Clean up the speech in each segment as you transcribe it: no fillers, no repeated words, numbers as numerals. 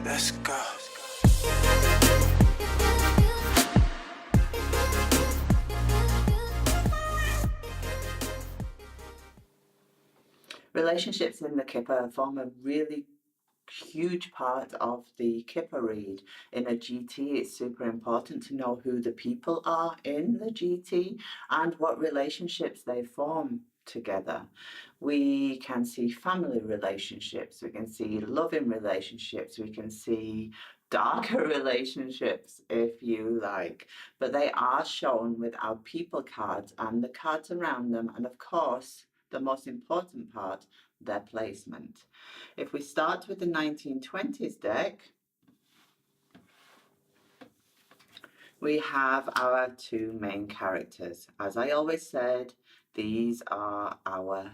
Let's go. Relationships in the Kipper form a really huge part of the Kipper read. In a GT, it's super important to know who the people are in the GT and what relationships they form together. We can see family relationships, we can see loving relationships, we can see darker relationships if you like, but they are shown with our people cards and the cards around them, and of course the most important part, their placement. If we start with the 1920s deck, we have our two main characters. As I always said, these are our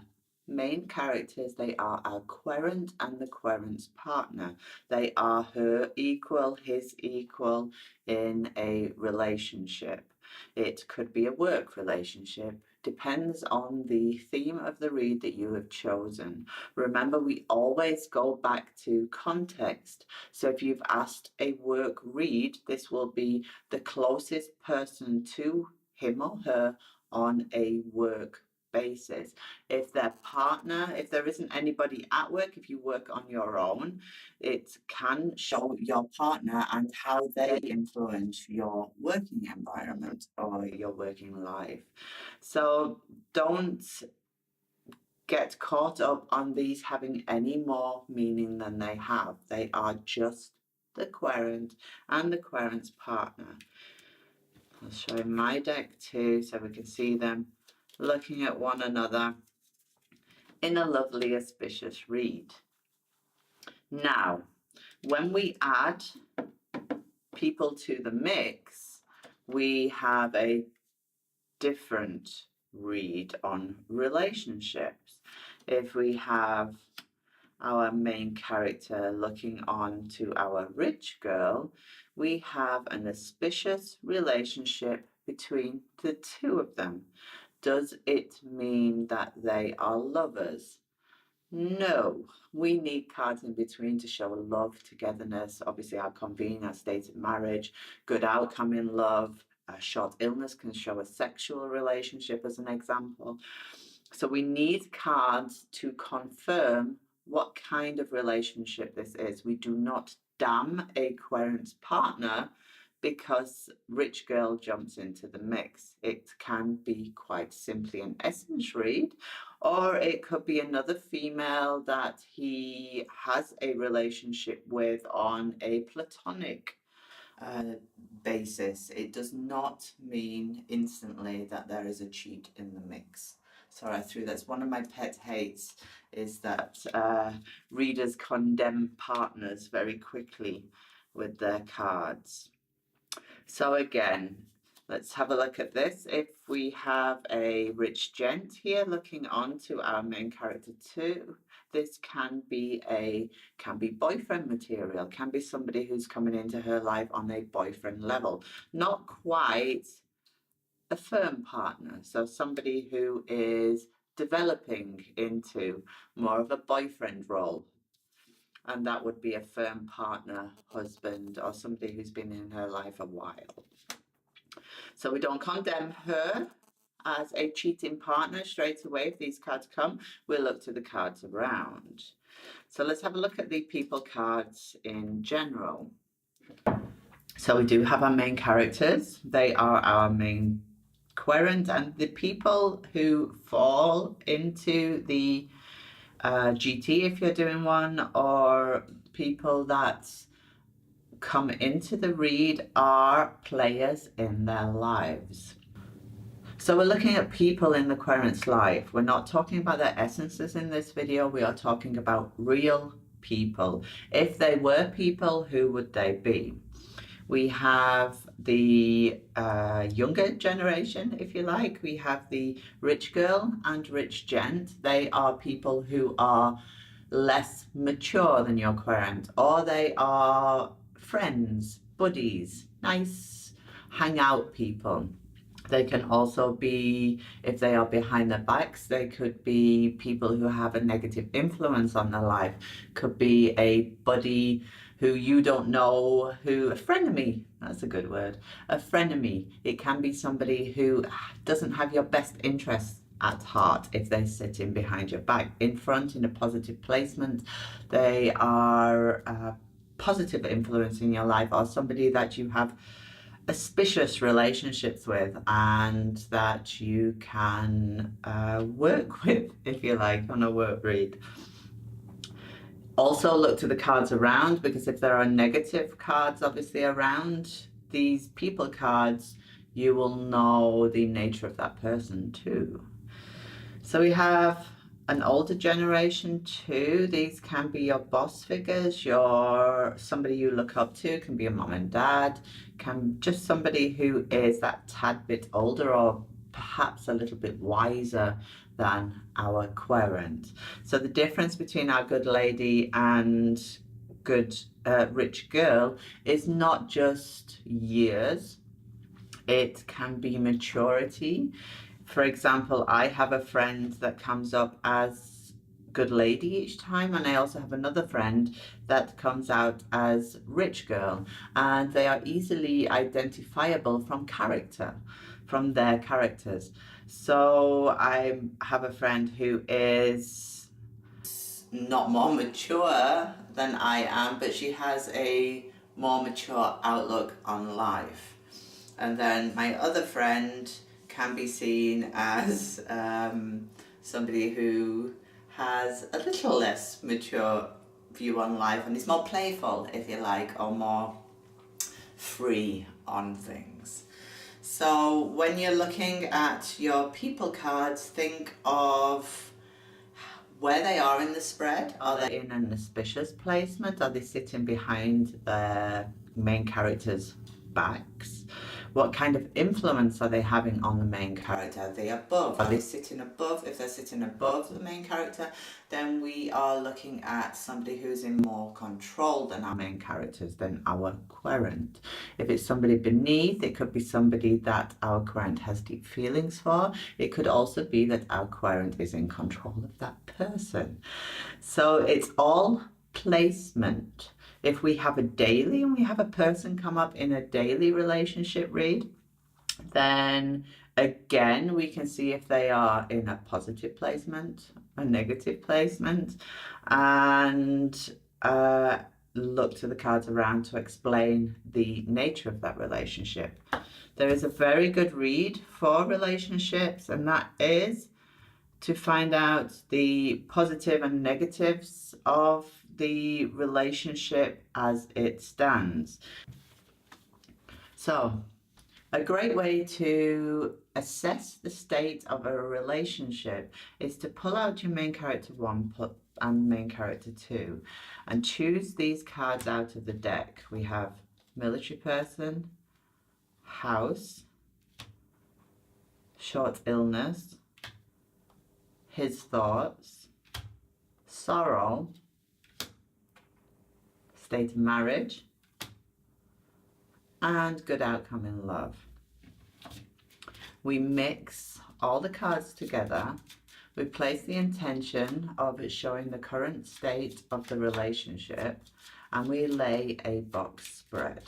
main characters. They are our querent and the querent's partner. They are her equal, his equal in a relationship. It could be a work relationship, depends on the theme of the read that you have chosen. Remember, we always go back to context. So if you've asked a work read, this will be the closest person to him or her on a work basis. If their partner, if there isn't anybody at work, if you work on your own, it can show your partner and how they influence your working environment or your working life. So don't get caught up on these having any more meaning than they have. They are just the querent and the querent's partner. I'll show my deck too so we can see them looking at one another in a lovely auspicious read. Now, when we add people to the mix, we have a different read on relationships. If we have our main character looking on to our rich girl, we have an auspicious relationship between the two of them. Does it mean that they are lovers? No, we need cards in between to show love, togetherness, obviously our convene, our state of marriage, good outcome in love. A short illness can show a sexual relationship as an example. So we need cards to confirm what kind of relationship this is. We do not damn a querent's partner because rich girl jumps into the mix. It can be quite simply an essence read, or it could be another female that he has a relationship with on a platonic basis. It does not mean instantly that there is a cheat in the mix. Sorry, I threw that's one of my pet hates, is that readers condemn partners very quickly with their cards. So again, let's have a look at this. If we have a rich gent here looking on to our main character too, this can be boyfriend material, can be somebody who's coming into her life on a boyfriend level. Not quite a firm partner, so somebody who is developing into more of a boyfriend role. And that would be a firm partner, husband, or somebody who's been in her life a while. So we don't condemn her as a cheating partner straight away. If these cards come, we'll look to the cards around. So let's have a look at the people cards in general. So we do have our main characters. They are our main querent, and the people who fall into the GT, if you're doing one, or people that come into the read, are players in their lives. So we're looking at people in the querent's life. We're not talking about their essences in this video. We are talking about real people. If they were people, who would they be? We have the younger generation, if you like. We have the rich girl and rich gent. They are people who are less mature than your querent, or they are friends, buddies, nice hangout people. They can also be, if they are behind their backs, they could be people who have a negative influence on their life. Could be a buddy who you don't know, a frenemy, that's a good word, a frenemy. It can be somebody who doesn't have your best interests at heart if they're sitting behind your back. In front, in a positive placement, they are a positive influence in your life, or somebody that you have auspicious relationships with and that you can work with, if you like, on a work read. Also look to the cards around, because if there are negative cards obviously around these people cards, you will know the nature of that person too. So we have an older generation too. These can be your boss figures, somebody you look up to, can be a mom and dad, can just somebody who is that tad bit older or perhaps a little bit wiser than our querent. So the difference between our good lady and good rich girl is not just years, it can be maturity. For example, I have a friend that comes up as good lady each time, and I also have another friend that comes out as rich girl, and they are easily identifiable from their characters. So I have a friend who is not more mature than I am, but she has a more mature outlook on life. And then my other friend can be seen as somebody who has a little less mature view on life and is more playful, if you like, or more free on things. So when you're looking at your people cards, think of where they are in the spread. Are they in an auspicious placement? Are they sitting behind their main characters' backs? What kind of influence are they having on the main character? Are they above? Are they sitting above? If they're sitting above the main character, then we are looking at somebody who's in more control than our main characters, than our querent. If it's somebody beneath, it could be somebody that our querent has deep feelings for. It could also be that our querent is in control of that person. So it's all placement. If we have a daily and we have a person come up in a daily relationship read, then again we can see if they are in a positive placement, a negative placement, and look to the cards around to explain the nature of that relationship. There is a very good read for relationships, and that is to find out the positive and negatives of the relationship as it stands. So, a great way to assess the state of a relationship is to pull out your main character 1 and main character 2 and choose these cards out of the deck. We have military person, house, short illness, his thoughts, sorrow, state of marriage, and good outcome in love. We mix all the cards together. We place the intention of it showing the current state of the relationship, and we lay a box spread.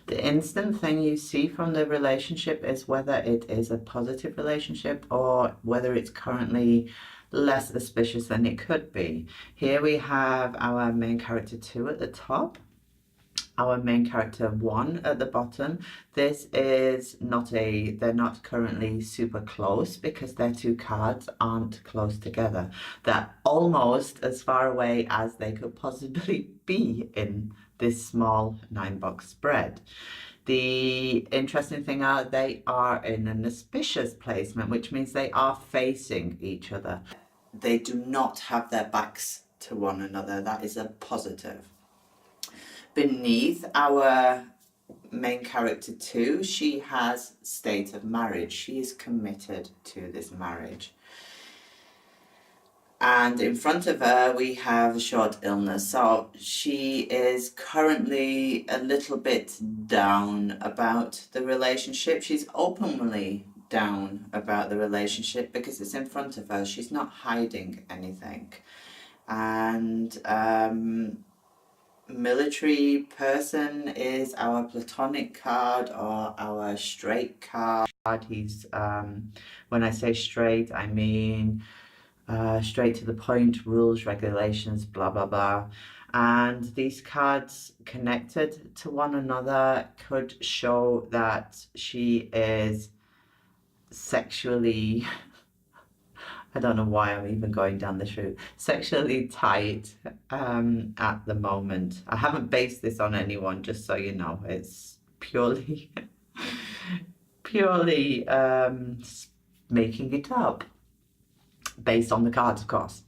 The instant thing you see from the relationship is whether it is a positive relationship or whether it's currently less auspicious than it could be. Here we have our main character 2 at the top, our main character 1 at the bottom. This is they're not currently super close because their 2 cards aren't close together. They're almost as far away as they could possibly be in this small 9-box spread. The interesting thing are they are in an auspicious placement, which means they are facing each other. They do not have their backs to one another. That is a positive. Beneath our main character 2, she has state of marriage. She is committed to this marriage. And in front of her, we have a short illness. So she is currently a little bit down about the relationship. She's openly down about the relationship because it's in front of her. She's not hiding anything. And military person is our platonic card or our straight card. He's, when I say straight, I mean straight to the point, rules, regulations, blah, blah, blah. And these cards connected to one another could show that she is sexually, I don't know why I'm even going down this route, sexually tight at the moment. I haven't based this on anyone, just so you know. It's purely, purely making it up, based on the cards, of course.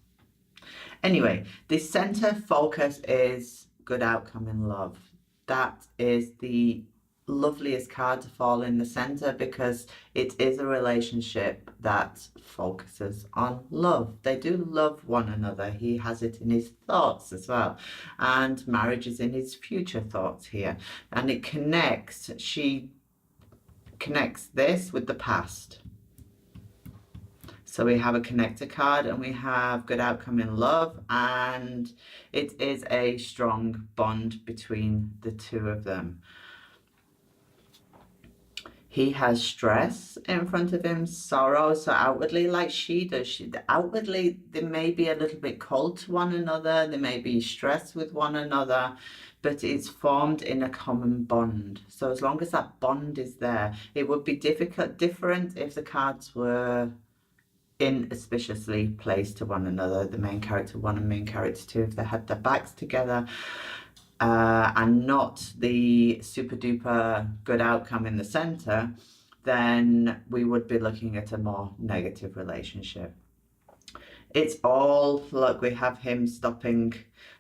Anyway, the center focus is good outcome in love. That is the loveliest card to fall in the center because it is a relationship that focuses on love. They do love one another. He has it in his thoughts as well, and marriage is in his future thoughts here, and it connects. She connects this with the past. So we have a connector card and we have good outcome in love, and it is a strong bond between the two of them. He has stress in front of him, sorrow, so outwardly like she does. Outwardly, they may be a little bit cold to one another, they may be stressed with one another, but it's formed in a common bond. So as long as that bond is there, it would be different if the cards were inauspiciously placed to one another, the main character 1 and main character 2, if they had their backs together, and not the super duper good outcome in the center, then we would be looking at a more negative relationship. It's all, look, we have him stopping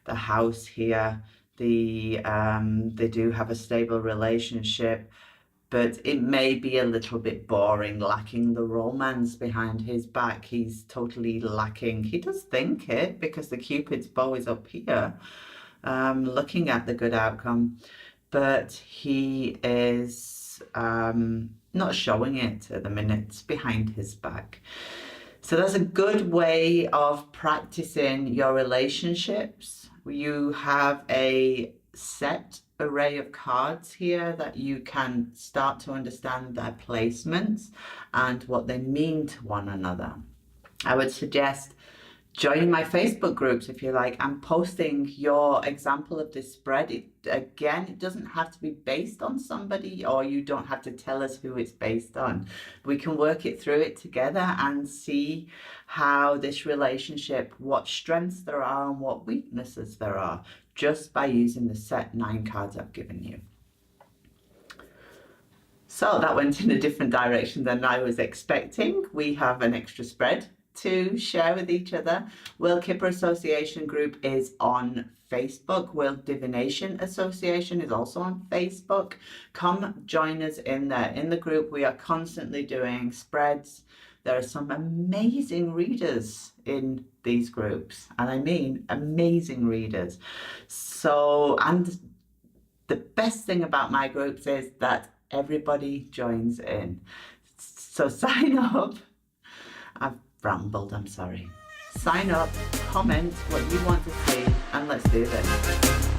the house here. They do have a stable relationship, but it may be a little bit boring, lacking the romance behind his back. He's totally lacking. He does think it because the Cupid's bow is up here, looking at the good outcome, but he is not showing it at the minute. It's behind his back. So that's a good way of practicing your relationships. You have a set array of cards here that you can start to understand their placements and what they mean to one another. I would suggest joining my Facebook groups if you like. I'm posting your example of this spread. It doesn't have to be based on somebody, or you don't have to tell us who it's based on. We can work it through it together and see how this relationship, what strengths there are and what weaknesses there are, just by using the set 9 cards I've given you. So that went in a different direction than I was expecting. We have an extra spread to share with each other. World Kipper Association group is on Facebook. World Divination Association is also on Facebook. Come join us in there. In the group, we are constantly doing spreads. There are some amazing readers in these groups, and I mean amazing readers. So, and the best thing about my groups is that everybody joins in. So sign up. I've rambled, I'm sorry. Sign up, comment what you want to see, and let's do this.